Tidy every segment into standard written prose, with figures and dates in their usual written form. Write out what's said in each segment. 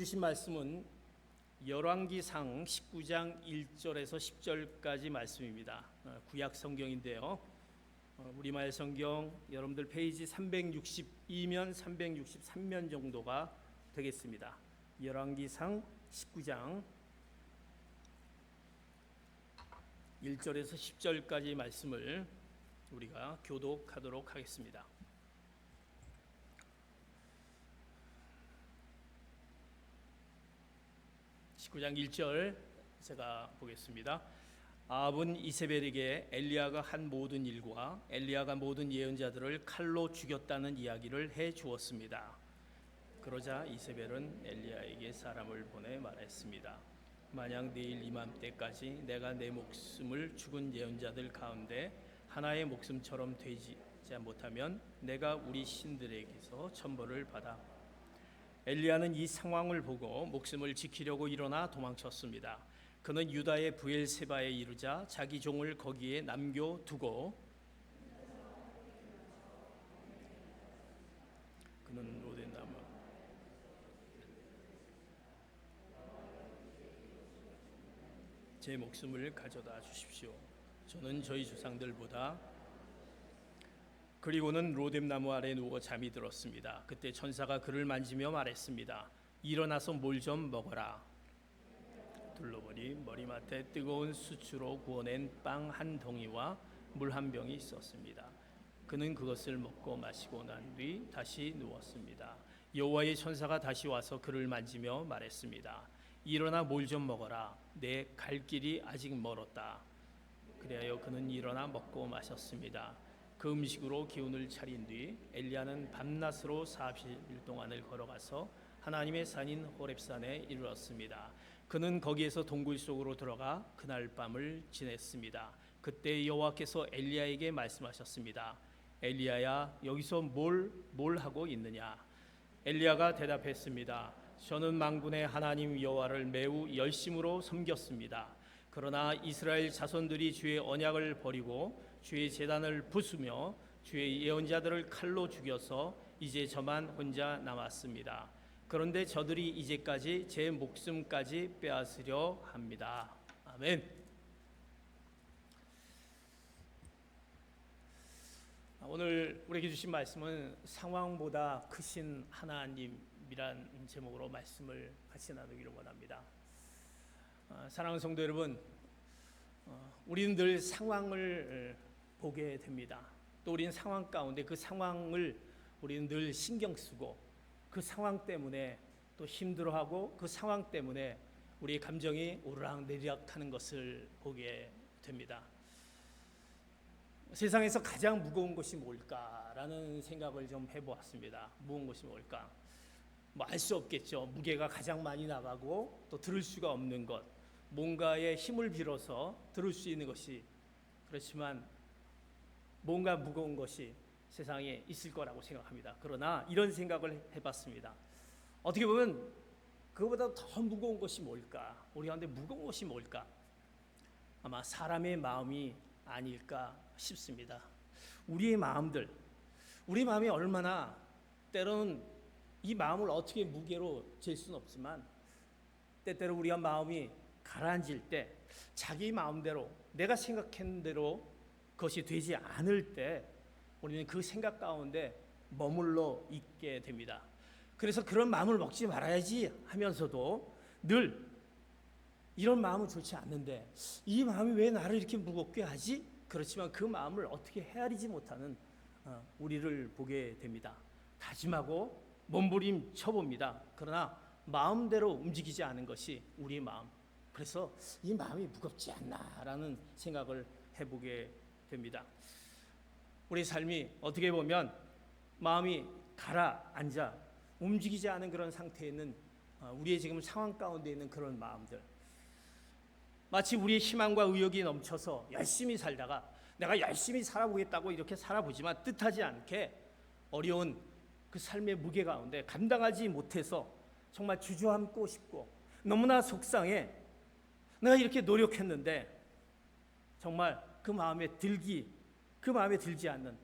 주신 말씀은 열왕기상 19장 1절에서 10절까지 말씀입니다. 구약 성경인데요. 우리말 성경 여러분들 페이지 362면 363면 정도가 되겠습니다. 열왕기상 19장 1절에서 10절까지 말씀을 우리가 교독하도록 하겠습니다. 19장 1절 제가 보겠습니다. 아합은 이세벨에게 엘리야가 한 모든 일과 엘리야가 모든 예언자들을 칼로 죽였다는 이야기를 해 주었습니다. 그러자 이세벨은 엘리야에게 사람을 보내 말했습니다. 만약 내일 이맘때까지 내가 내 목숨을 죽은 예언자들 가운데 하나의 목숨처럼 되지 못하면 내가 우리 신들에게서 천벌을 받아. 엘리야는 이 상황을 보고 목숨을 지키려고 일어나 도망쳤습니다. 그는 유다의 브엘세바에 이르자 자기 종을 거기에 남겨두고 그는 로덴나무 제 목숨을 가져다 주십시오. 저는 저희 조상들보다. 그리고는 로뎀나무 아래 누워 잠이 들었습니다. 그때 천사가 그를 만지며 말했습니다. 일어나서 뭘 좀 먹어라. 둘러보니 머리맡에 뜨거운 수추로 구워낸 빵 한 덩이와 물 한 병이 있었습니다. 그는 그것을 먹고 마시고 난 뒤 다시 누웠습니다. 여호와의 천사가 다시 와서 그를 만지며 말했습니다. 일어나 뭘 좀 먹어라. 내 갈 길이 아직 멀었다. 그리하여 그는 일어나 먹고 마셨습니다. 그 음식으로 기운을 차린 뒤 엘리야는 밤낮으로 40일 동안을 걸어가서 하나님의 산인 호렙산에 이르렀습니다. 그는 거기에서 동굴 속으로 들어가 그날 밤을 지냈습니다. 그때 여호와께서 엘리야에게 말씀하셨습니다. 엘리야야, 여기서 뭘 하고 있느냐? 엘리야가 대답했습니다. 저는 만군의 하나님 여호와를 매우 열심으로 섬겼습니다. 그러나 이스라엘 자손들이 주의 언약을 버리고 주의 제단을 부수며 주의 예언자들을 칼로 죽여서 이제 저만 혼자 남았습니다. 그런데 저들이 이제까지 제 목숨까지 빼앗으려 합니다. 아멘. 오늘 우리에게 주신 말씀은 상황보다 크신 하나님이란 제목으로 말씀을 같이 나누기를 원합니다. 사랑하는 성도 여러분, 우리는 늘 상황을 보게 됩니다. 또 우리는 상황 가운데 그 상황을 우리는 늘 신경 쓰고 그 상황 때문에 또 힘들어하고 그 상황 때문에 우리의 감정이 오르락내리락 하는 것을 보게 됩니다. 세상에서 가장 무거운 것이 뭘까라는 생각을 좀 해보았습니다. 무거운 것이 뭘까? 알 수 없겠죠. 무게가 가장 많이 나가고 또 들을 수가 없는 것, 뭔가의 힘을 빌어서 들을 수 있는 것이, 그렇지만 뭔가 무거운 것이 세상에 있을 거라고 생각합니다. 그러나 이런 생각을 해봤습니다. 어떻게 보면 그거보다 더 무거운 것이 뭘까? 우리 가운데 무거운 것이 뭘까? 아마 사람의 마음이 아닐까 싶습니다. 우리의 마음들, 우리 마음이 얼마나, 때로는 이 마음을 어떻게 무게로 잴 수는 없지만 때때로 우리가 마음이 가라앉을 때, 자기 마음대로 내가 생각한 대로 그것이 되지 않을 때 우리는 그 생각 가운데 머물러 있게 됩니다. 그래서 그런 마음을 먹지 말아야지 하면서도 늘 이런 마음은 좋지 않는데 이 마음이 왜 나를 이렇게 무겁게 하지? 그렇지만 그 마음을 어떻게 헤아리지 못하는 우리를 보게 됩니다. 다짐하고 몸부림쳐 봅니다. 그러나 마음대로 움직이지 않은 것이 우리의 마음. 그래서 이 마음이 무겁지 않나라는 생각을 해보게 됩니다. 우리 삶이 어떻게 보면 마음이 가라앉아 움직이지 않은 그런 상태에 있는 우리의 지금 상황 가운데 있는 그런 마음들, 마치 우리의 희망과 의욕이 넘쳐서 열심히 살다가 내가 열심히 살아보겠다고 이렇게 살아보지만 뜻하지 않게 어려운 그 삶의 무게 가운데 감당하지 못해서 정말 주저앉고 싶고 너무나 속상해. 내가 이렇게 노력했는데 정말 그 마음에 들지 않는,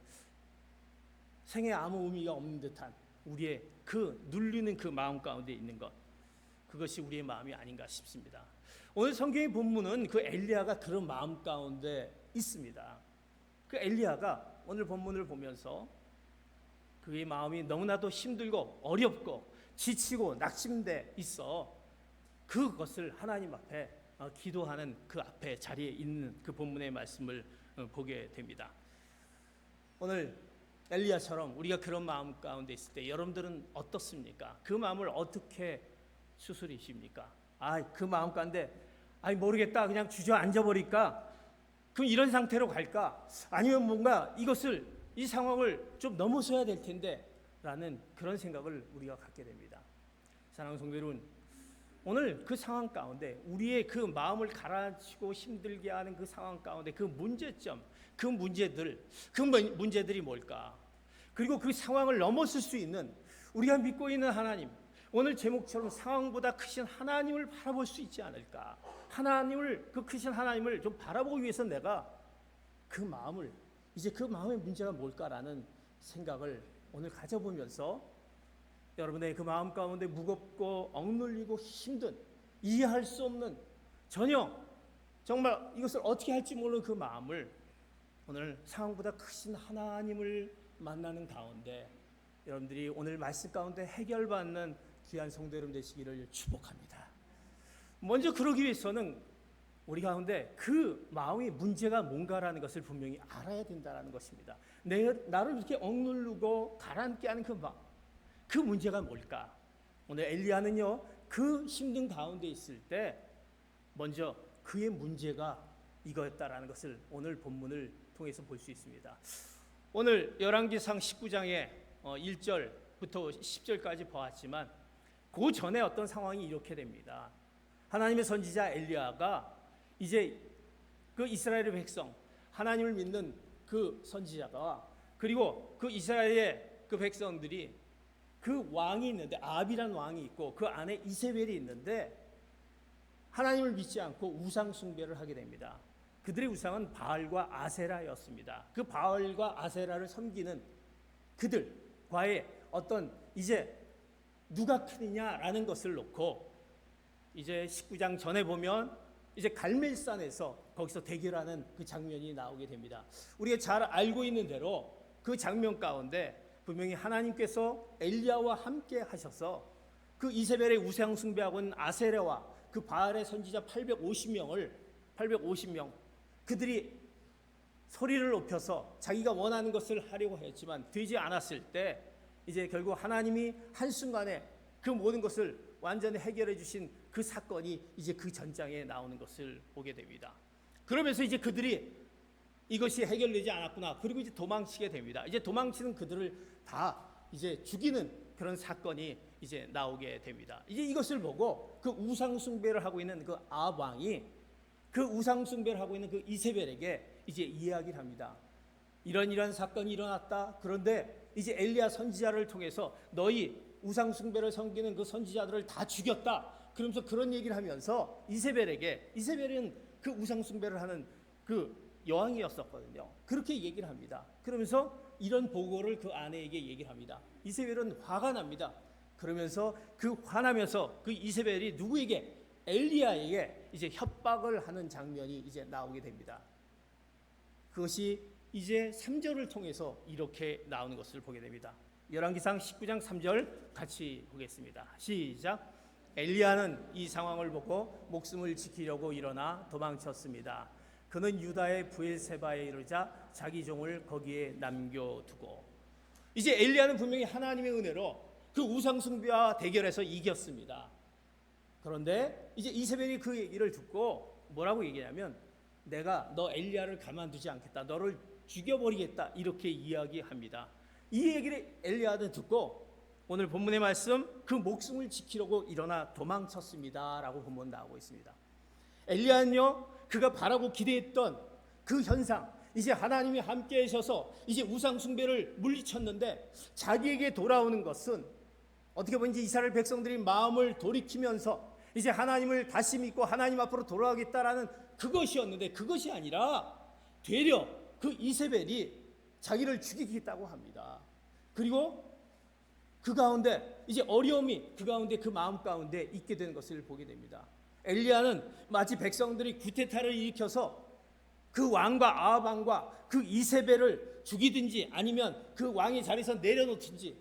생에 아무 의미가 없는 듯한 우리의 그 눌리는 그 마음 가운데 있는 것, 그것이 우리의 마음이 아닌가 싶습니다. 오늘 성경의 본문은 그 엘리야가 그런 마음 가운데 있습니다. 그 엘리야가 오늘 본문을 보면서 그의 마음이 너무나도 힘들고 어렵고 지치고 낙심돼 있어 그것을 하나님 앞에 기도하는 그 앞에 자리에 있는 그 본문의 말씀을 보게 됩니다. 오늘 엘리야처럼 우리가 그런 마음 가운데 있을 때 여러분들은 어떻습니까? 그 마음을 어떻게 추스리십니까? 그 마음 가운데 모르겠다 그냥 주저앉아 버릴까? 그럼 이런 상태로 갈까? 아니면 뭔가 이 상황을 좀 넘어서야 될 텐데 라는 그런 생각을 우리가 갖게 됩니다. 사랑하는 성도 여러분, 오늘 그 상황 가운데 우리의 그 마음을 가라앉히고 힘들게 하는 그 상황 가운데 그 문제점, 그 문제들이 뭘까? 그리고 그 상황을 넘어설 수 있는 우리가 믿고 있는 하나님, 오늘 제목처럼 상황보다 크신 하나님을 바라볼 수 있지 않을까? 그 크신 하나님을 좀 바라보기 위해서 내가 그 마음의 문제가 뭘까라는 생각을 오늘 가져보면서 여러분의 그 마음 가운데 무겁고 억눌리고 힘든, 이해할 수 없는, 전혀 정말 이것을 어떻게 할지 모르는 그 마음을 오늘 상황보다 크신 하나님을 만나는 가운데 여러분들이 오늘 말씀 가운데 해결받는 귀한 성도 여러분 되시기를 축복합니다. 먼저 그러기 위해서는 우리 가운데 그 마음의 문제가 뭔가라는 것을 분명히 알아야 된다는 것입니다. 나를 이렇게 억누르고 가라앉게 하는 그 문제가 뭘까? 오늘 엘리야는요, 그 힘든 가운데 있을 때 먼저 그의 문제가 이거였다라는 것을 오늘 본문을 통해서 볼 수 있습니다. 오늘 열왕기상 19장의 1절부터 10절까지 보았지만 그 전에 어떤 상황이 이렇게 됩니다. 하나님의 선지자 엘리야가 이제 그 이스라엘의 백성, 하나님을 믿는 그 선지자가, 그리고 그 이스라엘의 그 백성들이 그 왕이 있는데, 아합이라는 왕이 있고 그 안에 이세벨이 있는데 하나님을 믿지 않고 우상 숭배를 하게 됩니다. 그들의 우상은 바알과 아세라였습니다. 그 바알과 아세라를 섬기는 그들과의 어떤 이제 누가 크느냐라는 것을 놓고 이제 19장 전에 보면 이제 갈멜산에서 거기서 대결하는 그 장면이 나오게 됩니다. 우리가 잘 알고 있는 대로 그 장면 가운데 분명히 하나님께서 엘리야와 함께 하셔서 그 이세벨의 우상 숭배하고 있는 아세라와 그 바알의 선지자 850명 그들이 소리를 높여서 자기가 원하는 것을 하려고 했지만 되지 않았을 때 이제 결국 하나님이 한순간에 그 모든 것을 완전히 해결해 주신 그 사건이 이제 그 전장에 나오는 것을 보게 됩니다. 그러면서 이제 그들이 이것이 해결되지 않았구나. 그리고 이제 도망치게 됩니다. 이제 도망치는 그들을 다 이제 죽이는 그런 사건이 이제 나오게 됩니다. 이제 이것을 보고 그 우상 숭배를 하고 있는 그 아합 왕이 그 우상 숭배를 하고 있는 그 이세벨에게 이제 이야기를 합니다. 이런 사건이 일어났다. 그런데 이제 엘리야 선지자를 통해서 너희 우상 숭배를 섬기는 그 선지자들을 다 죽였다. 그러면서 그런 얘기를 하면서 이세벨은 그 우상 숭배를 하는 그 여왕이었었거든요. 그렇게 얘기를 합니다. 그러면서 이런 보고를 그 아내에게 얘기를 합니다. 이세벨은 화가 납니다. 그러면서 그 화나면서 그 이세벨이 누구에게? 엘리야에게 이제 협박을 하는 장면이 이제 나오게 됩니다. 그것이 이제 3절을 통해서 이렇게 나오는 것을 보게 됩니다. 열왕기상 19장 3절 같이 보겠습니다. 시작. 엘리야는 이 상황을 보고 목숨을 지키려고 일어나 도망쳤습니다. 그는 유다의 브엘세바에 이르자 자기 종을 거기에 남겨두고. 이제 엘리야는 분명히 하나님의 은혜로 그 우상 숭배와 대결해서 이겼습니다. 그런데 이제 이세벨이 그 얘기를 듣고 뭐라고 얘기하냐면 내가 너 엘리야를 가만두지 않겠다. 너를 죽여버리겠다. 이렇게 이야기합니다. 이 얘기를 엘리야는 듣고 오늘 본문의 말씀 그 목숨을 지키려고 일어나 도망쳤습니다. 라고 본문 나오고 있습니다. 엘리야는요, 그가 바라고 기대했던 그 현상, 이제 하나님이 함께 하셔서 이제 우상 숭배를 물리쳤는데 자기에게 돌아오는 것은 어떻게 보면 이제 이스라엘 백성들이 마음을 돌이키면서 이제 하나님을 다시 믿고 하나님 앞으로 돌아가겠다라는 그것이었는데 그것이 아니라 되려 그 이세벨이 자기를 죽이겠다고 합니다. 그리고 그 가운데 이제 어려움이 그 가운데 그 마음 가운데 있게 되는 것을 보게 됩니다. 엘리야는 마치 백성들이 구테타를 일으켜서 그 왕과 아합 왕과 그 이세벨을 죽이든지 아니면 그 왕의 자리에서 내려놓든지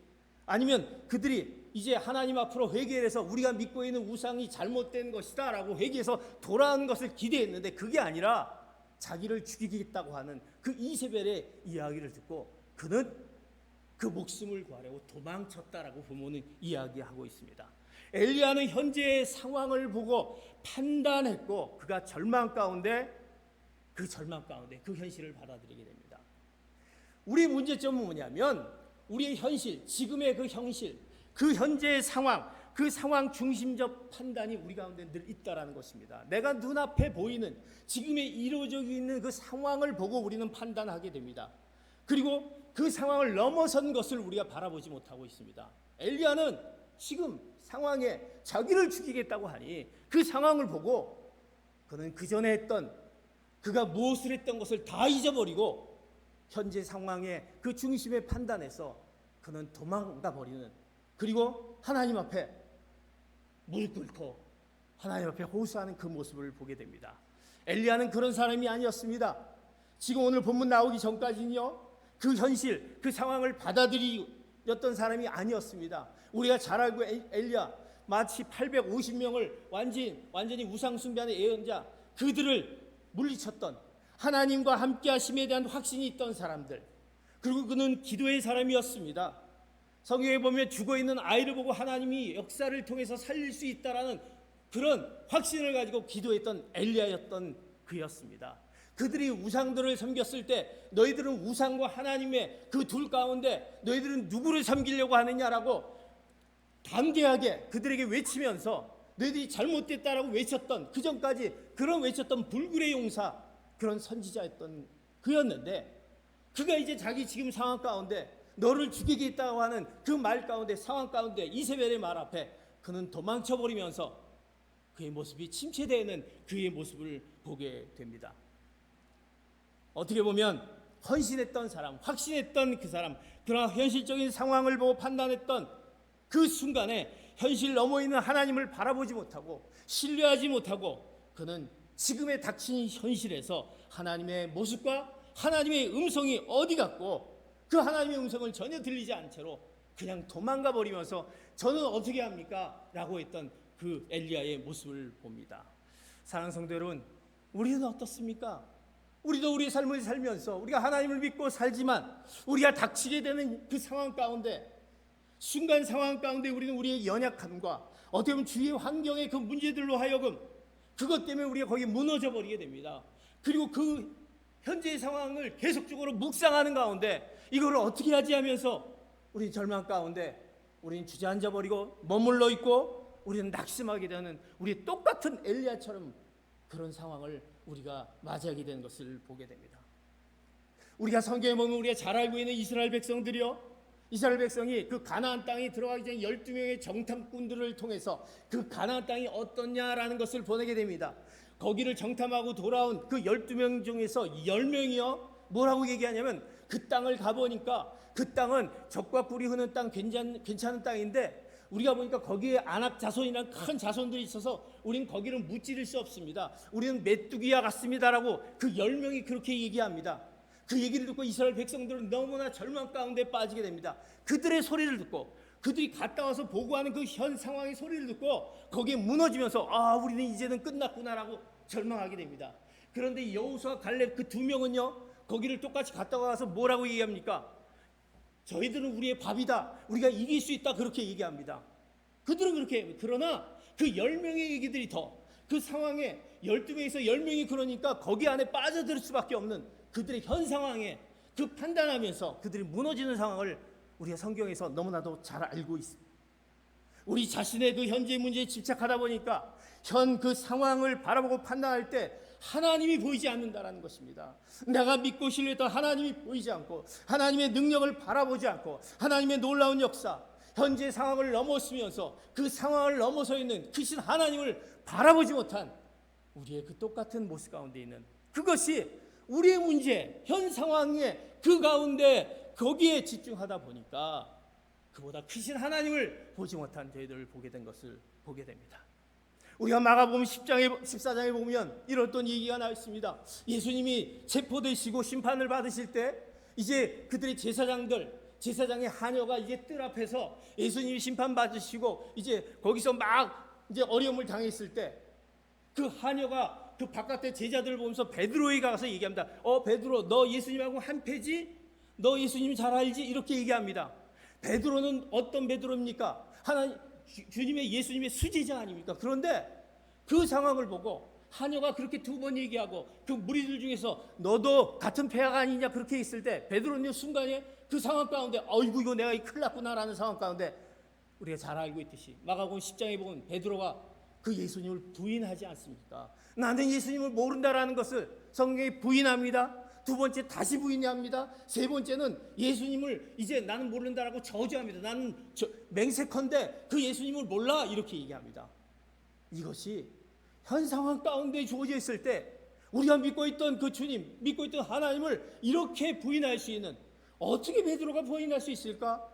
아니면 그들이 이제 하나님 앞으로 회개해서 우리가 믿고 있는 우상이 잘못된 것이다 라고 회개해서 돌아오는 것을 기대했는데 그게 아니라 자기를 죽이겠다고 하는 그 이세벨의 이야기를 듣고 그는 그 목숨을 구하려고 도망쳤다라고 부모는 이야기하고 있습니다. 엘리야는 현재의 상황을 보고 판단했고 그가 절망 가운데 그 현실을 받아들이게 됩니다. 우리의 문제점은 뭐냐면 우리의 현실, 지금의 그 현실, 그 현재의 상황, 그 상황 중심적 판단이 우리 가운데 늘 있다라는 것입니다. 내가 눈앞에 보이는 지금에 이루어져 있는 그 상황을 보고 우리는 판단하게 됩니다. 그리고 그 상황을 넘어선 것을 우리가 바라보지 못하고 있습니다. 엘리야는 지금 상황에 자기를 죽이겠다고 하니 그 상황을 보고 그는 그 전에 했던 그가 무엇을 했던 것을 다 잊어버리고 현재 상황의 그 중심의 판단에서 그는 도망가 버리는 그리고 하나님 앞에 무릎 꿇고 하나님 앞에 호소하는 그 모습을 보게 됩니다. 엘리야는 그런 사람이 아니었습니다. 지금 오늘 본문 나오기 전까지는요 그 현실, 그 상황을 받아들이었던 사람이 아니었습니다. 우리가 잘 알고 엘리야 마치 850명을 완전히 우상 숭배하는 예언자 그들을 물리쳤던 하나님과 함께 하심에 대한 확신이 있던 사람들 그리고 그는 기도의 사람이었습니다. 성경에 보면 죽어있는 아이를 보고 하나님이 역사를 통해서 살릴 수 있다라는 그런 확신을 가지고 기도했던 엘리야였던 그였습니다. 그들이 우상들을 섬겼을 때 너희들은 우상과 하나님의 그 둘 가운데 너희들은 누구를 섬기려고 하느냐라고 담대하게 그들에게 외치면서 너희들이 잘못됐다라고 외쳤던 그 전까지 그런 외쳤던 불굴의 용사 그런 선지자였던 그였는데 그가 이제 자기 지금 상황 가운데 너를 죽이겠다고 하는 그 말 가운데 상황 가운데 이세벨의 말 앞에 그는 도망쳐버리면서 그의 모습이 침체되는 그의 모습을 보게 됩니다. 어떻게 보면 헌신했던 사람, 확신했던 그 사람, 그러나 현실적인 상황을 보고 판단했던 그 순간에 현실 넘어 있는 하나님을 바라보지 못하고 신뢰하지 못하고 그는 지금의 닥친 현실에서 하나님의 모습과 하나님의 음성이 어디 갔고 그 하나님의 음성을 전혀 들리지 않은 채로 그냥 도망가 버리면서 저는 어떻게 합니까? 라고 했던 그 엘리야의 모습을 봅니다. 사랑하는 성도 여러분, 우리는 어떻습니까? 우리도 우리의 삶을 살면서 우리가 하나님을 믿고 살지만 우리가 닥치게 되는 그 상황 가운데 순간 상황 가운데 우리는 우리의 연약함과 어떻게 보면 주위의 환경의 그 문제들로 하여금 그것 때문에 우리가 거기에 무너져 버리게 됩니다. 그리고 그 현재의 상황을 계속적으로 묵상하는 가운데 이거를 어떻게 하지 하면서 우리는 절망 가운데 우리는 주저앉아 버리고 머물러 있고 우리는 낙심하게 되는 우리의 똑같은 엘리야처럼 그런 상황을 우리가 맞이하게 되는 것을 보게 됩니다. 우리가 성경에 보면 우리가 잘 알고 있는 이스라엘 백성들이요, 이스라엘 백성이 그 가나안 땅에 들어가기 전에 12명의 정탐꾼들을 통해서 그 가나안 땅이 어떻냐라는 것을 보내게 됩니다. 거기를 정탐하고 돌아온 그 12명 중에서 10명이요 뭐라고 얘기하냐면 그 땅을 가보니까 그 땅은 적과 꿀이 흐르는 땅 괜찮은 땅인데 우리가 보니까 거기에 안악 자손이란 큰 자손들이 있어서 우리는 거기를 무찌를 수 없습니다. 우리는 메뚜기와 같습니다라고 그 10명이 그렇게 얘기합니다. 그 얘기를 듣고 이스라엘 백성들은 너무나 절망 가운데 빠지게 됩니다. 그들의 소리를 듣고 그들이 갔다 와서 보고하는 그 현 상황의 소리를 듣고 거기에 무너지면서 우리는 이제는 끝났구나라고 절망하게 됩니다. 그런데 여호수아 갈렙 그 두 명은요 거기를 똑같이 갔다 와서 뭐라고 얘기합니까? 저희들은 우리의 밥이다, 우리가 이길 수 있다, 그렇게 얘기합니다. 그들은 그렇게. 그러나 그 10명의 얘기들이 더 그 상황에 12명에서 10명이 그러니까 거기 안에 빠져들 수밖에 없는 그들의 현 상황에 그 판단하면서 그들이 무너지는 상황을 우리가 성경에서 너무나도 잘 알고 있습니다. 우리 자신의 그 현재 문제에 집착하다 보니까 현 그 상황을 바라보고 판단할 때 하나님이 보이지 않는다라는 것입니다. 내가 믿고 신뢰했던 하나님이 보이지 않고 하나님의 능력을 바라보지 않고 하나님의 놀라운 역사, 현재 상황을 넘어서면서 그 상황을 넘어서 있는 크신 하나님을 바라보지 못한 우리의 그 똑같은 모습 가운데 있는 그것이 우리의 문제, 현 상황의 그 가운데 거기에 집중하다 보니까 그보다 크신 하나님을 보지 못한 저희들을 보게 된 것을 보게 됩니다. 우리가 마가복음 14장에 보면 이런 또 얘기가 나와 있습니다. 예수님이 체포되시고 심판을 받으실 때 이제 그들의 제사장의 하녀가 이제 뜰 앞에서 예수님이 심판받으시고 이제 거기서 막 이제 어려움을 당했을 때 그 하녀가 그 바깥에 제자들을 보면서 베드로에게 가서 얘기합니다. 베드로, 너 예수님하고 한패지? 너 예수님 잘 알지? 이렇게 얘기합니다. 베드로는 어떤 베드로입니까? 주님의 예수님의 수제자 아닙니까? 그런데 그 상황을 보고 하녀가 그렇게 두 번 얘기하고 그 무리들 중에서 너도 같은 패가 아니냐 그렇게 있을 때 베드로는 순간에 그 상황 가운데 어이구 이거 내가 큰일 났구나라는 상황 가운데 우리가 잘 알고 있듯이 마가복음 10장에 보면 베드로가 그 예수님을 부인하지 않습니까? 나는 예수님을 모른다라는 것을 성경에 부인합니다. 두 번째 다시 부인합니다. 세 번째는 예수님을 이제 나는 모른다라고 저주합니다. 나는 맹세컨대 그 예수님을 몰라 이렇게 얘기합니다. 이것이 현 상황 가운데 주어져 있을 때 우리가 믿고 있던 그 주님, 믿고 있던 하나님을 이렇게 부인할 수 있는, 어떻게 베드로가 부인할 수 있을까?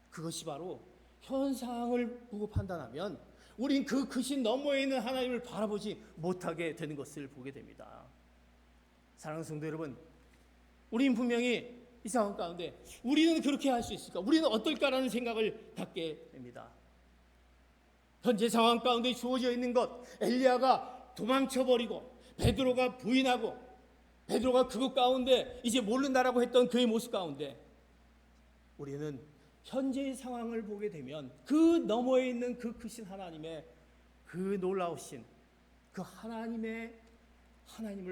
그것이 바로 현 상황을 보고 판단하면 우린 그 크신 너머에 있는 하나님을 바라보지 못하게 되는 것을 보게 됩니다. 사랑하는 성도 여러분, 우리는 분명히 이 상황 가운데 우리는 그렇게 할 수 있을까? 우리는 어떨까라는 생각을 갖게 됩니다. 현재 상황 가운데 주어져 있는 것, 엘리야가 도망쳐버리고 베드로가 부인하고 베드로가 그것 가운데 이제 모른다라고 했던 그의 모습 가운데 우리는 현재의 상황을 보게 되면 그 너머에 있는 그 크신 하나님의 그 놀라우신 그 하나님을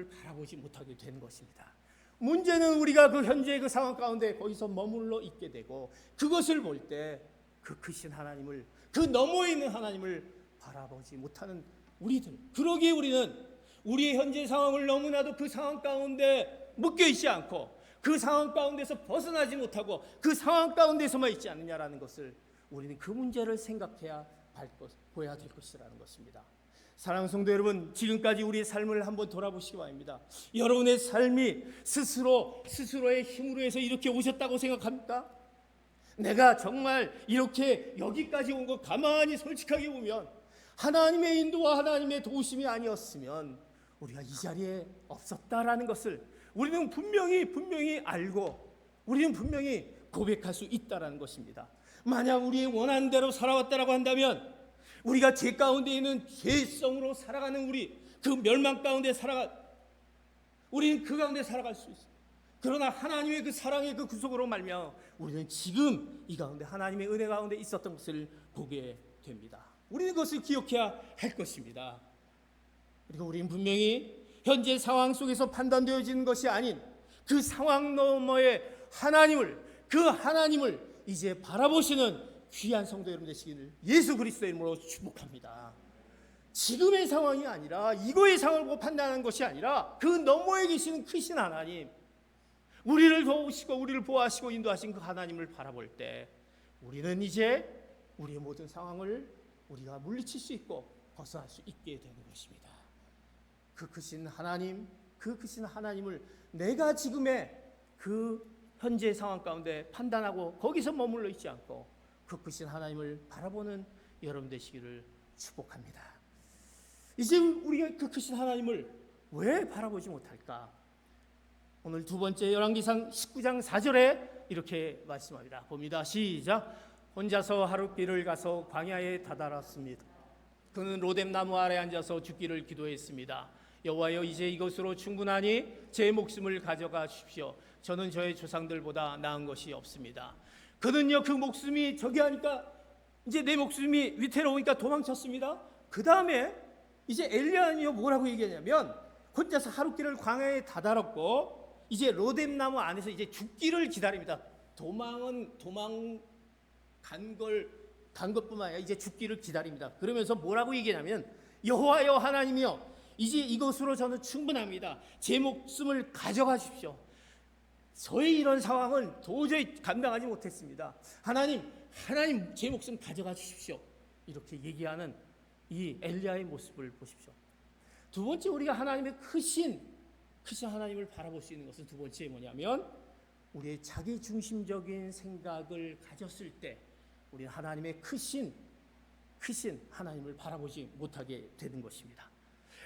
바라보지 못하게 되는 것입니다. 문제는 우리가 그 현재의 그 상황 가운데 거기서 머물러 있게 되고 그것을 볼 때 그 크신 하나님을, 그 너머에 있는 하나님을 바라보지 못하는 우리들, 그러기에 우리는 우리의 현재 상황을 너무나도 그 상황 가운데 묶여 있지 않고 그 상황 가운데서 벗어나지 못하고 그 상황 가운데서만 있지 않느냐라는 것을 우리는 그 문제를 생각해야 보여야 될 것이라는 것입니다. 사랑하는 성도 여러분, 지금까지 우리의 삶을 한번 돌아보시기 바랍니다. 여러분의 삶이 스스로의 힘으로 해서 이렇게 오셨다고 생각합니까? 내가 정말 이렇게 여기까지 온 것 가만히 솔직하게 보면 하나님의 인도와 하나님의 도우심이 아니었으면 우리가 이 자리에 없었다라는 것을 우리는 분명히 알고 우리는 분명히 고백할 수 있다라는 것입니다. 만약 우리의 원하는 대로 살아왔다라고 한다면 우리가 죄 가운데 있는 죄성으로 살아가는 우리, 그 멸망 가운데 우리는 그 가운데 살아갈 수 있어요. 그러나 하나님의 그 사랑의 그 구속으로 말미암아 우리는 지금 이 가운데 하나님의 은혜 가운데 있었던 것을 보게 됩니다. 우리는 그것을 기억해야 할 것입니다. 그리고 우리는 분명히 현재 상황 속에서 판단되어지는 것이 아닌 그 상황 너머의 그 하나님을 이제 바라보시는 귀한 성도 여러분 되시기를 예수 그리스도의 이름으로 축복합니다. 지금의 상황이 아니라 이거의 상황을 보고 판단하는 것이 아니라 그 너머에 계시는 크신 하나님, 우리를 도우시고 우리를 보호하시고 인도하신 그 하나님을 바라볼 때 우리는 이제 우리의 모든 상황을 우리가 물리칠 수 있고 벗어날 수 있게 되는 것입니다. 그 크신 하나님을 내가 지금의 그 현재 상황 가운데 판단하고 거기서 머물러 있지 않고 그 크신 하나님을 바라보는 여러분 되시기를 축복합니다. 이제 우리가 그 크신 하나님을 왜 바라보지 못할까? 오늘 두 번째 열왕기상 19장 4절에 이렇게 말씀합니다. 봅니다. 시작. 혼자서 하룻길을 가서 광야에 다다랐습니다. 그는 로뎀나무 아래 앉아서 죽기를 기도했습니다. 여호와여, 이제 이것으로 충분하니 제 목숨을 가져가 주십시오. 저는 저의 조상들보다 나은 것이 없습니다. 그는요, 그 목숨이 저기 하니까 이제 내 목숨이 위태로우니까 도망쳤습니다. 그 다음에 이제 엘리야는요 뭐라고 얘기하냐면 혼자서 하룻길을 광야에 다다랐고 이제 로뎀나무 안에서 이제 죽기를 기다립니다. 도망간 것뿐만 아니라 이제 죽기를 기다립니다. 그러면서 뭐라고 얘기하냐면 여호와여 하나님이여, 이제 이것으로 저는 충분합니다. 제 목숨을 가져가 주십시오. 저의 이런 상황은 도저히 감당하지 못했습니다. 하나님 제 목숨 가져가 주십시오. 이렇게 얘기하는 이 엘리야의 모습을 보십시오. 두 번째, 우리가 하나님의 크신 하나님을 바라볼 수 있는 것은 두 번째 뭐냐면 우리의 자기 중심적인 생각을 가졌을 때 우리는 하나님의 크신 하나님을 바라보지 못하게 되는 것입니다.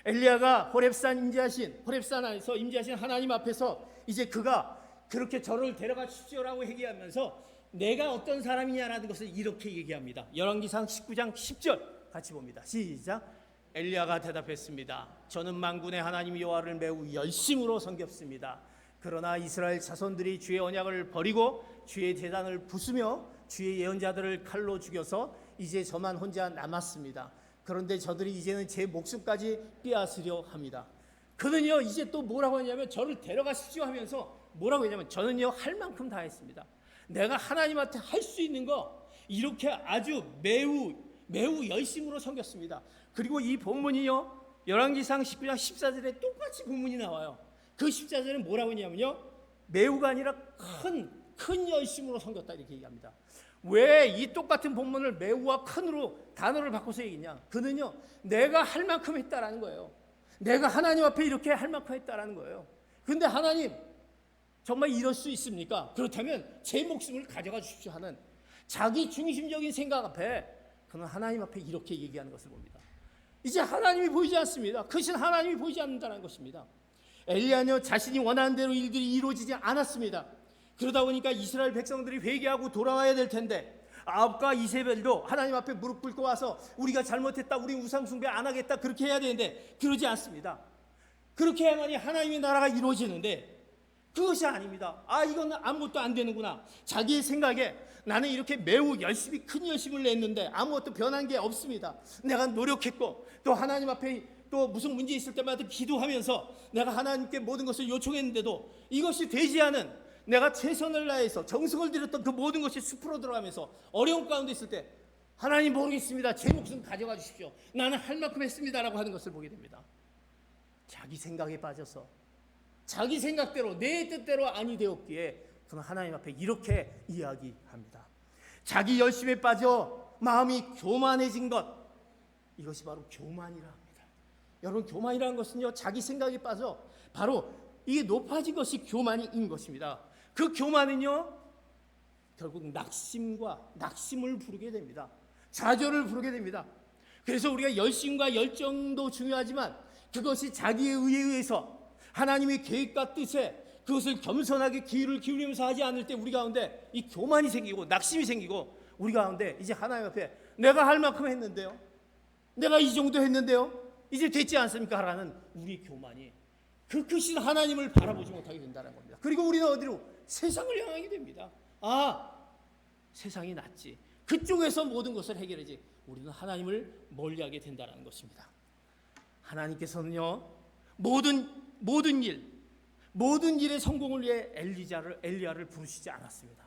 엘리야가 호렙산에서 임재하신 하나님 앞에서 이제 그가 그렇게 저를 데려가 주십시오라고 얘기하면서 내가 어떤 사람이냐라는 것을 이렇게 얘기합니다. 열왕기상 19장 10절 같이 봅니다. 시작. 엘리야가 대답했습니다. 저는 만군의 하나님 여호와를 매우 열심으로 섬겼습니다. 그러나 이스라엘 자손들이 주의 언약을 버리고 주의 제단을 부수며 주의 예언자들을 칼로 죽여서 이제 저만 혼자 남았습니다. 그런데 저들이 이제는 제 목숨까지 빼앗으려 합니다. 그는요 이제 또 뭐라고 하냐면 저를 데려가십시오 하면서 뭐라고 했냐면 저는요 할 만큼 다 했습니다. 내가 하나님한테 할 수 있는 거 이렇게 아주 매우 열심으로 섬겼습니다. 그리고 이 본문이요 열왕기상 19장 14절에 똑같이 본문이 나와요. 그 14절은 뭐라고 했냐면요 매우가 아니라 큰 열심으로 섬겼다 이렇게 얘기합니다. 왜 이 똑같은 본문을 매우와 큰으로 단어를 바꿔서 얘기냐? 그는요 내가 할 만큼 했다라는 거예요. 내가 하나님 앞에 이렇게 할 만큼 했다라는 거예요. 근데 하나님 정말 이럴 수 있습니까? 그렇다면 제 목숨을 가져가 주십시오 하는 자기 중심적인 생각 앞에 그는 하나님 앞에 이렇게 얘기하는 것을 봅니다. 이제 하나님이 보이지 않습니다. 크신 하나님이 보이지 않는다는 것입니다. 엘리야는 자신이 원하는 대로 일들이 이루어지지 않았습니다. 그러다 보니까 이스라엘 백성들이 회개하고 돌아와야 될 텐데 아합과 이세벨도 하나님 앞에 무릎 꿇고 와서 우리가 잘못했다, 우리 우상 숭배 안 하겠다 그렇게 해야 되는데 그러지 않습니다. 그렇게 해야만이 하나님의 나라가 이루어지는데 그것이 아닙니다. 이건 아무것도 안 되는구나. 자기의 생각에 나는 이렇게 매우 열심히 큰 열심을 냈는데 아무것도 변한 게 없습니다. 내가 노력했고 또 하나님 앞에 또 무슨 문제 있을 때마다 기도하면서 내가 하나님께 모든 것을 요청했는데도 이것이 되지 않은 내가 최선을 다해서 정성을 들였던 그 모든 것이 숲으로 들어가면서 어려운 가운데 있을 때 하나님 모르겠습니다. 제 목숨 가져가 주십시오. 나는 할 만큼 했습니다라고 하는 것을 보게 됩니다. 자기 생각에 빠져서 자기 생각대로 내 뜻대로 아니 되었기에 그는 하나님 앞에 이렇게 이야기합니다. 자기 열심에 빠져 마음이 교만해진 것 이것이 바로 교만이라 합니다. 여러분 교만이라는 것은요 자기 생각에 빠져 바로 이게 높아진 것이 교만인 것입니다. 그 교만은요 결국 낙심을 부르게 됩니다. 좌절을 부르게 됩니다. 그래서 우리가 열심과 열정도 중요하지만 그것이 자기의 의에 의해서 하나님의 계획과 뜻에 그것을 겸손하게 귀를 기울이면서 하지 않을 때 우리 가운데 이 교만이 생기고 낙심이 생기고 우리 가운데 이제 하나님 앞에 내가 할 만큼 했는데요, 내가 이 정도 했는데요, 이제 됐지 않습니까? 라는 우리 교만이 그 크신 하나님을 바라보지 못하게 된다는 겁니다. 그리고 우리는 어디로? 세상을 향하게 됩니다. 세상이 낫지. 그쪽에서 모든 것을 해결하지. 우리는 하나님을 멀리하게 된다는 것입니다. 하나님께서는요 모든 일의 성공을 위해 엘리야를 부르시지 않았습니다.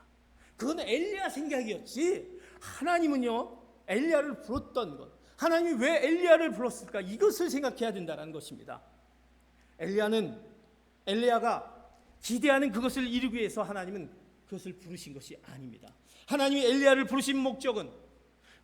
그건 엘리야 생각이었지. 하나님은요 엘리야를 불렀던 것, 하나님이 왜 엘리야를 불렀을까? 이것을 생각해야 된다는 것입니다. 엘리야가 기대하는 그것을 이루기 위해서 하나님은 그것을 부르신 것이 아닙니다. 하나님이 엘리야를 부르신 목적은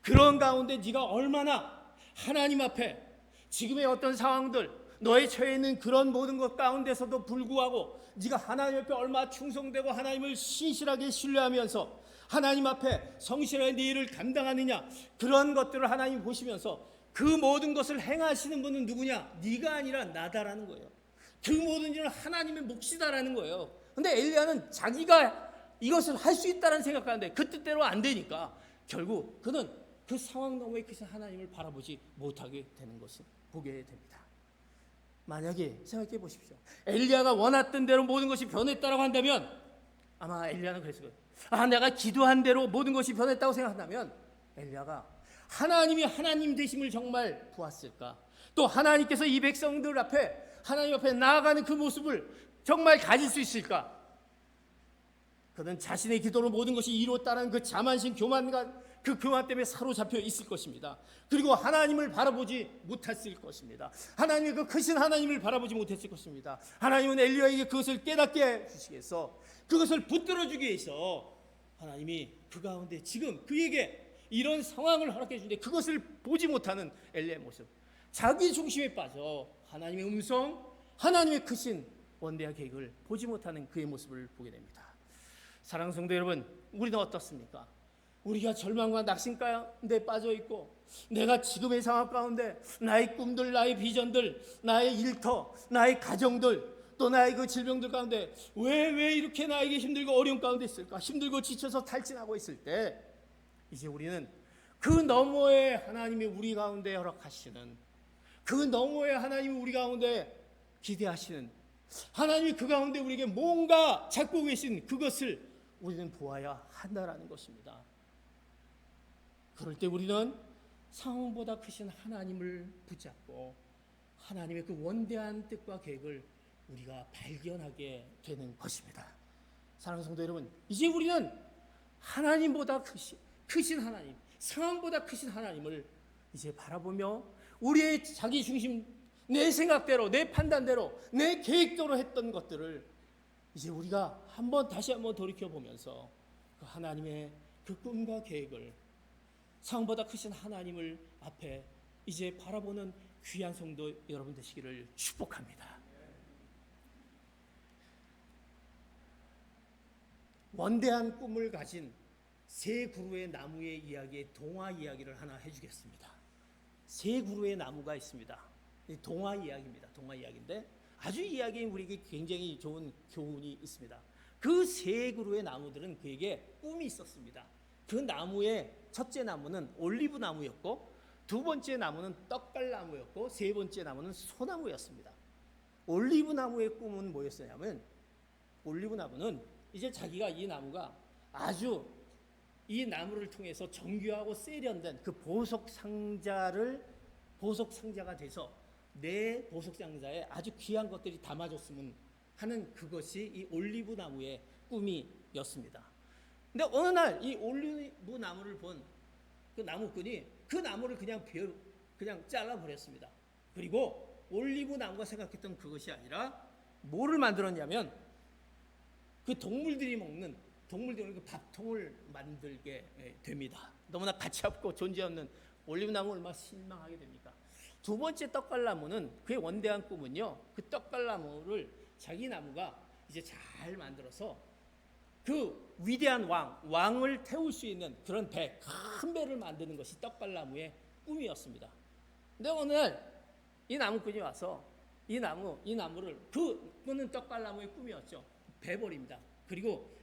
그런 가운데 네가 얼마나 하나님 앞에 지금의 어떤 상황들 너의 처해 있는 그런 모든 것 가운데서도 불구하고 네가 하나님 앞에 얼마나 충성되고 하나님을 신실하게 신뢰하면서 하나님 앞에 성실하게 네 일을 감당하느냐, 그런 것들을 하나님 보시면서 그 모든 것을 행하시는 분은 누구냐? 네가 아니라 나다라는 거예요. 그 모든 일은 하나님의 몫이다라는 거예요. 근데 엘리야는 자기가 이것을 할 수 있다는 생각하는데 그 뜻대로 안 되니까 결국 그는 그 상황 너머에 크신 하나님을 바라보지 못하게 되는 것을 보게 됩니다. 만약에 생각해 보십시오. 엘리야가 원했던 대로 모든 것이 변했다고 한다면 아마 엘리야는 그랬을 거예요. 내가 기도한 대로 모든 것이 변했다고 생각한다면 엘리야가 하나님이 하나님 되심을 정말 보았을까? 또 하나님께서 이 백성들 앞에 하나님 앞에 나아가는 그 모습을 정말 가질 수 있을까? 그는 자신의 기도로 모든 것이 이루었다는 그 자만심, 그 교만 때문에 사로잡혀 있을 것입니다. 그리고 하나님을 바라보지 못했을 것입니다. 하나님의 그 크신 하나님을 바라보지 못했을 것입니다. 하나님은 엘리야에게 그것을 깨닫게 해주시겠어, 그것을 붙들어주기 위해서 하나님이 그 가운데 지금 그에게 이런 상황을 허락해 주는데 그것을 보지 못하는 엘리야의 모습, 자기 중심에 빠져 하나님의 음성, 하나님의 크신 원대한 계획을 보지 못하는 그의 모습을 보게 됩니다. 사랑하는 성도 여러분, 우리는 어떻습니까? 우리가 절망과 낙심 가운데 빠져 있고 내가 지금의 상황 가운데 나의 꿈들, 나의 비전들, 나의 일터, 나의 가정들, 또 나의 그 질병들 가운데 왜 이렇게 나에게 힘들고 어려운 가운데 있을까? 힘들고 지쳐서 탈진하고 있을 때 이제 우리는 그 너머에 하나님이 우리 가운데 허락하시는, 그 너머에 하나님이 우리 가운데 기대하시는, 하나님이 그 가운데 우리에게 뭔가 찾고 계신 그것을 우리는 보아야 한다라는 것입니다. 그럴 때 우리는 상황보다 크신 하나님을 붙잡고 하나님의 그 원대한 뜻과 계획을 우리가 발견하게 되는 것입니다. 사랑하는 성도 여러분, 이제 우리는 하나님보다 크신 하나님, 상황보다 크신 하나님을 이제 바라보며 우리의 자기 중심, 내 생각대로, 내 판단대로, 내 계획대로 했던 것들을 이제 우리가 다시 한번 돌이켜보면서 그 하나님의 그 꿈과 계획을, 상황보다 크신 하나님을 앞에 이제 바라보는 귀한 성도 여러분 되시기를 축복합니다. 원대한 꿈을 가진 세 그루의 나무의 이야기의 동화 이야기를 하나 해주겠습니다. 세 그루의 나무가 있습니다. 동화 이야기입니다. 동화 이야기인데 아주 이야기에 우리에게 굉장히 좋은 교훈이 있습니다. 그 세 그루의 나무들은 그에게 꿈이 있었습니다. 그 나무의 첫째 나무는 올리브 나무였고, 두 번째 나무는 떡갈나무였고, 세 번째 나무는 소나무였습니다. 올리브 나무의 꿈은 뭐였냐면, 올리브 나무는 이제 자기가 이 나무가 아주 이 나무를 통해서 정교하고 세련된 그 보석 상자가 돼서 내 보석 상자에 아주 귀한 것들이 담아졌으면 하는 그것이 이 올리브 나무의 꿈이었습니다. 근데 어느 날 이 올리브 나무를 본 그 나무꾼이 그 나무를 그냥 잘라 버렸습니다. 그리고 올리브 나무가 생각했던 그것이 아니라 뭐를 만들었냐면 그 동물들이 먹는 그 밥통을 만들게 됩니다. 너무나 가치 없고 존재 없는 올리브 나무 얼마나 실망하게 됩니까? 두 번째 떡갈나무는 그의 원대한 꿈은요, 그 떡갈나무를 자기 나무가 이제 잘 만들어서 그 위대한 왕을 태울 수 있는 그런 큰 배를 만드는 것이 떡갈나무의 꿈이었습니다. 근데 어느 날 이 나무꾼이 와서 이 나무를 그는 떡갈나무의 꿈이었죠. 베버립니다. 그리고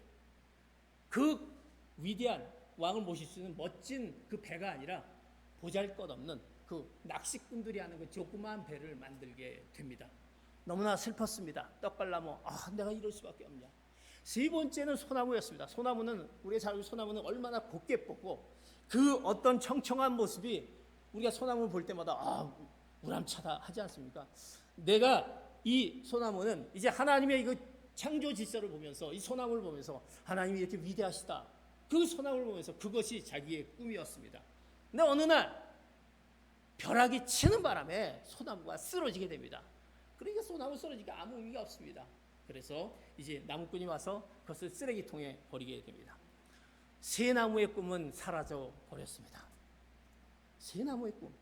그 위대한 왕을 모실 수 있는 멋진 그 배가 아니라 보잘것없는 그 낚시꾼들이 하는 그 조그마한 배를 만들게 됩니다. 너무나 슬펐습니다. 떡갈나무, 내가 이럴 수밖에 없냐. 세 번째는 소나무였습니다. 우리가 잘 알고 소나무는 얼마나 곱게 뻗고 그 어떤 청청한 모습이 우리가 소나무를 볼 때마다 우람차다 하지 않습니까? 내가 이 소나무는 이제 하나님의 그 창조 질서를 보면서 이 소나무를 보면서 하나님이 이렇게 위대하시다. 그 소나무를 보면서 그것이 자기의 꿈이었습니다. 근데 어느 날 벼락이 치는 바람에 소나무가 쓰러지게 됩니다. 그러니까 소나무 쓰러지니까 아무 의미가 없습니다. 그래서 이제 나무꾼이 와서 그것을 쓰레기통에 버리게 됩니다. 새 나무의 꿈은 사라져 버렸습니다. 새 나무의 꿈.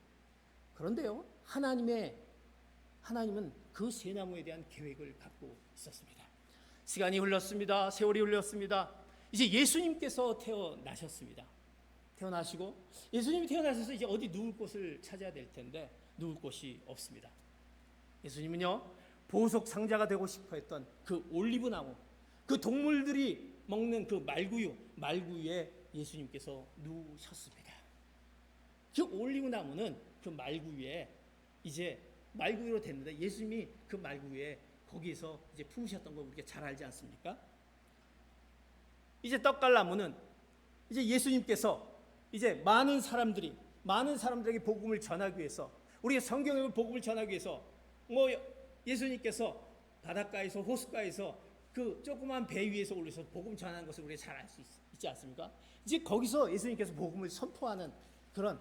그런데요, 하나님은 그 새 나무에 대한 계획을 갖고 있었습니다. 시간이 흘렀습니다. 세월이 흘렀습니다. 이제 예수님께서 태어나셨습니다. 태어나시고 예수님이 태어나셔서 이제 어디 누울 곳을 찾아야 될 텐데 누울 곳이 없습니다. 예수님은요, 보석 상자가 되고 싶어 했던 그 올리브 나무, 그 동물들이 먹는 그 말구유에 예수님께서 누우셨습니다. 그 올리브 나무는 그 말구유에 이제 말구유로 됐는데 예수님이 그 말구유에 거기에서 이제 품으셨던 거 우리가 잘 알지 않습니까? 이제 떡갈나무는 이제 예수님께서 이제 많은 사람들에게 복음을 전하기 위해서, 우리가 성경의 복음을 전하기 위해서 예수님께서 바닷가에서 호숫가에서 그 조그만 배 위에서 올려서 복음 전하는 것을 우리가 잘 알 수 있지 않습니까? 이제 거기서 예수님께서 복음을 선포하는 그런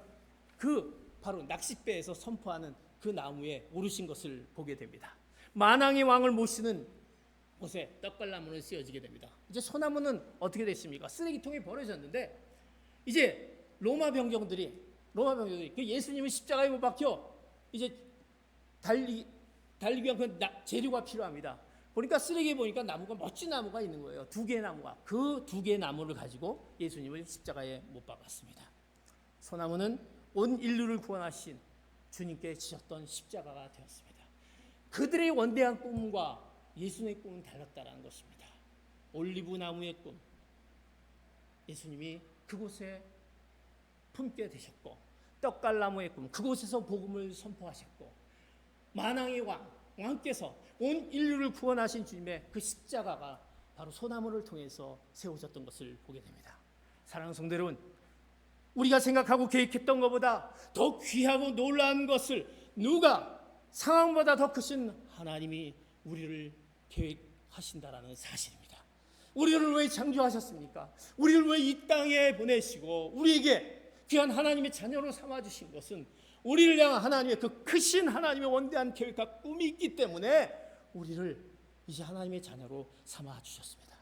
바로 낚싯배에서 선포하는 그 나무에 오르신 것을 보게 됩니다. 만왕의 왕을 모시는 곳에 떡갈나무는 쓰여지게 됩니다. 이제 소나무는 어떻게 됐습니까? 쓰레기통에 버려졌는데 이제 로마 병정들이 그 예수님을 십자가에 못 박혀 이제 달리기 위한 그 재료가 필요합니다. 보니까 쓰레기에 보니까 나무가 멋진 나무가 있는 거예요. 2개의 나무가. 그 2개의 나무를 가지고 예수님을 십자가에 못 박았습니다. 소나무는 온 인류를 구원하신 주님께 지셨던 십자가가 되었습니다. 그들의 원대한 꿈과 예수님의 꿈은 달랐다는 것입니다. 올리브 나무의 꿈, 예수님이 그곳에 품게 되셨고, 떡갈나무의 꿈, 그곳에서 복음을 선포하셨고, 만왕의 왕께서 온 인류를 구원하신 주님의 그 십자가가 바로 소나무를 통해서 세워졌던 것을 보게 됩니다. 사랑하는 성도 여러분, 우리가 생각하고 계획했던 것보다 더 귀하고 놀라운 것을 누가 상황보다 더 크신 하나님이 우리를 계획하신다라는 사실입니다. 우리를 왜 창조하셨습니까? 우리를 왜 이 땅에 보내시고 우리에게 귀한 하나님의 자녀로 삼아주신 것은 우리를 향한 하나님의 그 크신 하나님의 원대한 계획과 꿈이 있기 때문에 우리를 이제 하나님의 자녀로 삼아주셨습니다.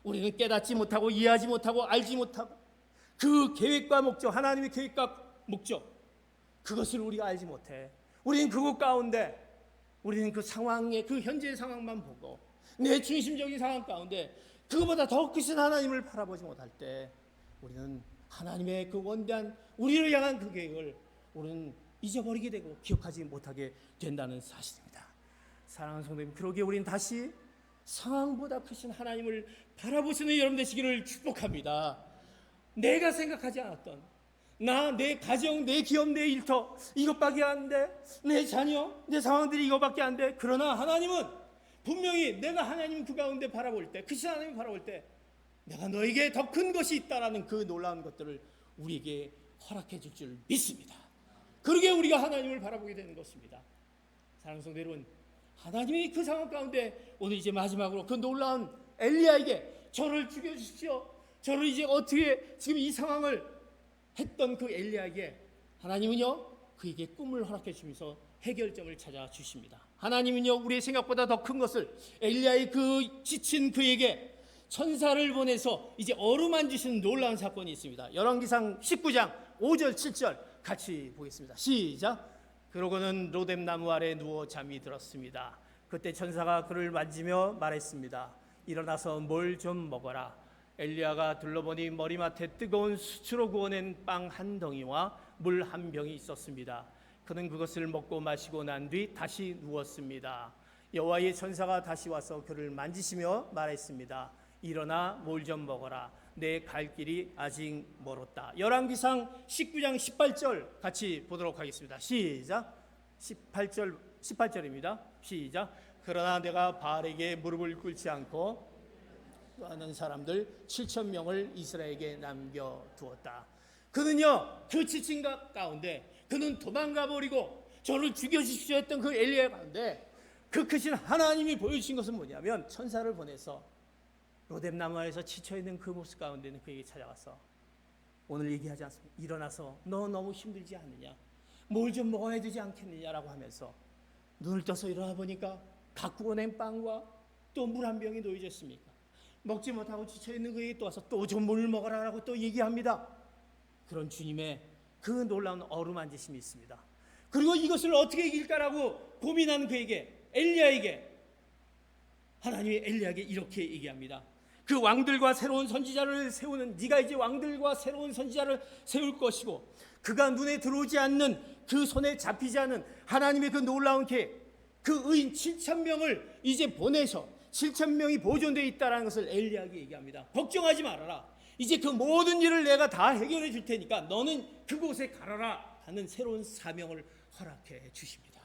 우리는 깨닫지 못하고 이해하지 못하고 알지 못하고 그 계획과 목적, 하나님의 계획과 목적, 그것을 우리가 알지 못해. 우리는 그곳 가운데, 우리는 그 상황의 그 현재의 상황만 보고 내 중심적인 상황 가운데 그것보다 더 크신 하나님을 바라보지 못할 때 우리는 하나님의 그 원대한 우리를 향한 그 계획을 우리는 잊어버리게 되고 기억하지 못하게 된다는 사실입니다. 사랑하는 성도님, 그러기에 우리는 다시 상황보다 크신 하나님을 바라보시는 여러분 되시기를 축복합니다. 내가 생각하지 않았던 내 가정, 내 기업, 내 일터 이것밖에 안 돼. 내 자녀, 내 상황들이 이것밖에 안 돼. 그러나 하나님은 분명히 내가 하나님 그 가운데 바라볼 때, 크신 하나님 바라볼 때 내가 너에게 더 큰 것이 있다라는 그 놀라운 것들을 우리에게 허락해 줄 줄 믿습니다. 그러기에 우리가 하나님을 바라보게 되는 것입니다. 사랑하는 성도 여러분, 하나님이 그 상황 가운데 오늘 이제 마지막으로 그 놀라운 엘리야에게 저를 죽여주십시오, 저를 이제 어떻게 지금 이 상황을 했던 그 엘리야에게 하나님은요 그에게 꿈을 허락해 주면서 해결점을 찾아 주십니다. 하나님은요 우리의 생각보다 더 큰 것을 엘리야의 그 지친 그에게 천사를 보내서 이제 어루만지시는 놀라운 사건이 있습니다. 열왕기상 19장 5절 7절 같이 보겠습니다. 시작. 그러고는 로뎀 나무 아래 누워 잠이 들었습니다. 그때 천사가 그를 만지며 말했습니다. 일어나서 뭘 좀 먹어라. 엘리야가 둘러보니 머리맡에 뜨거운 수치로 구워낸 빵 한 덩이와 물 한 병이 있었습니다. 그는 그것을 먹고 마시고 난 뒤 다시 누웠습니다. 여호와의 천사가 다시 와서 그를 만지시며 말했습니다. 일어나 뭘 좀 먹어라. 내 갈 길이 아직 멀었다. 열왕기상 19장 18절 같이 보도록 하겠습니다. 시작. 18절입니다. 시작. 그러나 내가 바알에게 무릎을 꿇지 않고 하는 사람들 7,000명을 이스라엘에게 남겨두었다. 그는요 그 지친 가운데 그는 도망가 버리고 저를 죽여주십시오 했던 그 엘리야 가운데 그 크신 하나님이 보여주신 것은 뭐냐면 천사를 보내서 로뎀 나무 아래서 지쳐있는 그 모습 가운데는 그에게 찾아가서 오늘 얘기하지 않습니까? 일어나서 너 너무 힘들지 않느냐, 뭘 좀 먹어야 되지 않겠느냐라고 하면서 눈을 떠서 일어나 보니까 가꾸고 낸 빵과 또 물 한 병이 놓여져 있습니까? 먹지 못하고 지쳐있는 그에게 또 와서 또 좀 물 먹어라라고 또 얘기합니다. 그런 주님의 그 놀라운 어루만지심이 있습니다. 그리고 이것을 어떻게 이길까라고 고민하는 그에게, 엘리야에게 하나님이 엘리야에게 이렇게 얘기합니다. 그 왕들과 새로운 선지자를 세우는, 네가 이제 왕들과 새로운 선지자를 세울 것이고 그가 눈에 들어오지 않는, 그 손에 잡히지 않는 하나님의 그 놀라운 계획, 그 의인 7,000명을 이제 보내셔 7,000명이 보존되어 있다는 것을 엘리야에게 얘기합니다. 걱정하지 말아라. 이제 그 모든 일을 내가 다 해결해 줄 테니까 너는 그곳에 가라라 하는 새로운 사명을 허락해 주십니다.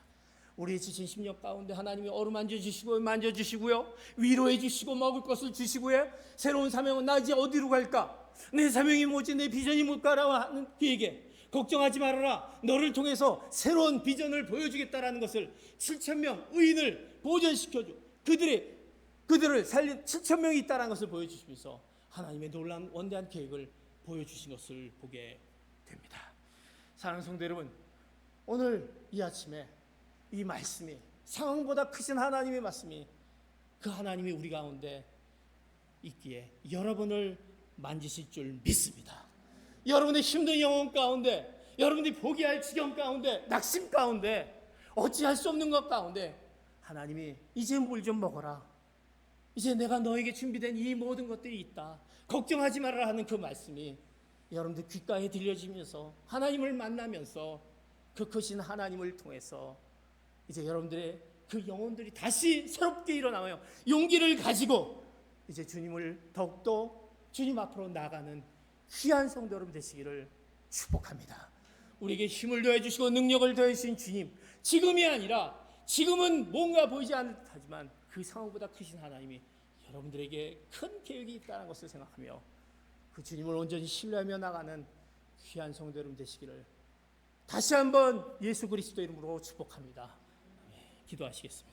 우리의 지친 심령 가운데 하나님이 어루만져 주시고 만져주시고요, 위로해 주시고 먹을 것을 주시고요, 새로운 사명은 나 이제 어디로 갈까, 내 사명이 뭐지, 내 비전이 뭘까라고 하는 그에게 걱정하지 말아라. 너를 통해서 새로운 비전을 보여주겠다라는 것을 7,000명 의인을 보존시켜줘 그들을 살린 7,000명이 있다는 것을 보여주시면서 하나님의 놀라운 원대한 계획을 보여주신 것을 보게 됩니다. 사랑하는 성도 여러분, 오늘 이 아침에 이 말씀이, 상황보다 크신 하나님의 말씀이, 그 하나님이 우리 가운데 있기에 여러분을 만지실 줄 믿습니다. 여러분의 힘든 영혼 가운데, 여러분들이 포기할 지경 가운데, 낙심 가운데, 어찌할 수 없는 것 가운데 하나님이 이제 물 좀 먹어라, 이제 내가 너에게 준비된 이 모든 것들이 있다. 걱정하지 말아라 하는 그 말씀이 여러분들 귓가에 들려지면서 하나님을 만나면서 그 크신 하나님을 통해서 이제 여러분들의 그 영혼들이 다시 새롭게 일어나요. 용기를 가지고 이제 주님을 더욱더 주님 앞으로 나가는 귀한 성도 여러분 되시기를 축복합니다. 우리에게 힘을 더해주시고 능력을 더해주신 주님, 지금이 아니라 지금은 뭔가 보이지 않다지만 그 상황보다 크신 하나님이 여러분들에게 큰 계획이 있다는 것을 생각하며 그 주님을 온전히 신뢰하며 나가는 귀한 성도 여러분 되시기를 다시 한번 예수 그리스도 이름으로 축복합니다. 기도하시겠습니다.